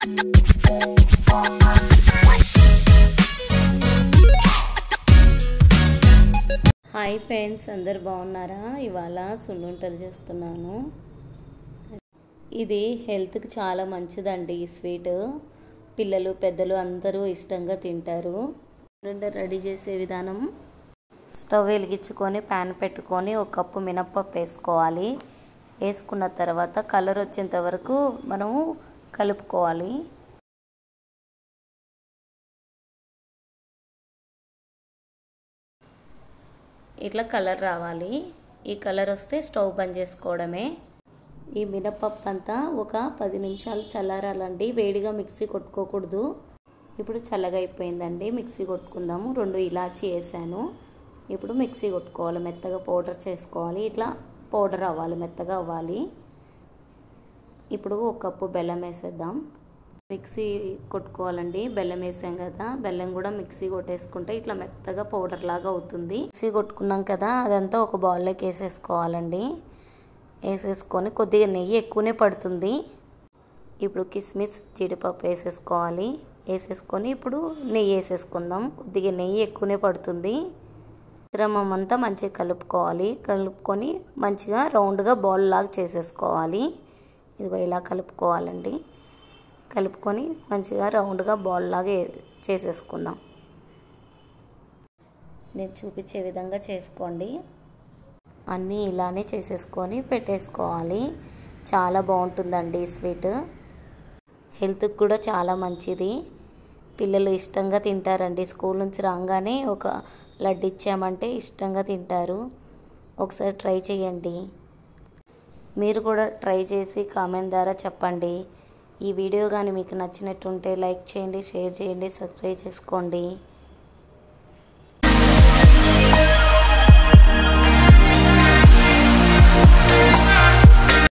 Hi friends, అందరు బాగున్నారా? ఇవాళ సున్నుండలు చేస్తున్నాను. ఇది హెల్త్కి చాలా మంచిదండి. ఈ స్వీట్ పిల్లలు పెద్దలు అందరూ ఇష్టంగా తింటారు. సున్నుండ రెడీ చేసే విధానం: స్టవ్ వెలిగించుకొని ప్యాన్ పెట్టుకొని ఒక కప్పు మినప్పప్పు వేసుకోవాలి. వేసుకున్న తర్వాత కలర్ వచ్చేంత వరకు మనము కలుపుకోవాలి. ఇట్లా కలర్ రావాలి. ఈ కలర్ వస్తే స్టవ్ బంద్ చేసుకోవడమే. ఈ మినపప్పు అంతా ఒక 10 నిమిషాలు చల్లారాలండి. వేడిగా మిక్సీ కొట్టుకోకూడదు. ఇప్పుడు చల్లగా అయిపోయిందండి. మిక్సీ కొట్టుకుందాము. 2 ఇలాచీ వేసాను. ఇప్పుడు మిక్సీ కొట్టుకోవాలి. మెత్తగా పౌడర్ చేసుకోవాలి. ఇట్లా పౌడర్ అవ్వాలి, మెత్తగా అవ్వాలి. ఇప్పుడు ఒక కప్పు బెల్లం వేసేద్దాం. మిక్సీ కొట్టుకోవాలండి. బెల్లం వేసాం కదా, బెల్లం కూడా మిక్సీ కొట్టేసుకుంటే ఇట్లా మెత్తగా పౌడర్ లాగా అవుతుంది. మిక్సీ కొట్టుకున్నాం కదా, అదంతా ఒక బౌల్లోకి వేసేసుకోవాలండి. వేసేసుకొని కొద్దిగా నెయ్యి ఎక్కువనే పడుతుంది. ఇప్పుడు కిస్మిస్, జీడిపప్పు వేసేసుకోవాలి. వేసేసుకొని ఇప్పుడు నెయ్యి వేసేసుకుందాం. కొద్దిగా నెయ్యి ఎక్కువనే పడుతుంది. మిశ్రమం అంతా మంచిగా కలుపుకోవాలి. కలుపుకొని మంచిగా రౌండ్గా బౌల్ లాగా చేసేసుకోవాలి. ఇదిగో ఇలా కలుపుకోవాలండి. కలుపుకొని మంచిగా రౌండ్గా బాల్ లాగా చేసేసుకుందాం. నేను చూపించే విధంగా చేసుకోండి. అన్నీ ఇలానే చేసేసుకొని పెట్టేసుకోవాలి. చాలా బాగుంటుందండి ఈ స్వీట్. హెల్త్కి కూడా చాలా మంచిది. పిల్లలు ఇష్టంగా తింటారండి. స్కూల్ నుంచి రాగానే ఒక లడ్డు ఇచ్చామంటే ఇష్టంగా తింటారు. ఒకసారి ట్రై చేయండి. మీరు కూడా ట్రై చేసి కామెంట్ ద్వారా చెప్పండి. ఈ వీడియో కానీ మీకు నచ్చినట్టుంటే లైక్ చేయండి, షేర్ చేయండి, సబ్స్క్రైబ్ చేసుకోండి.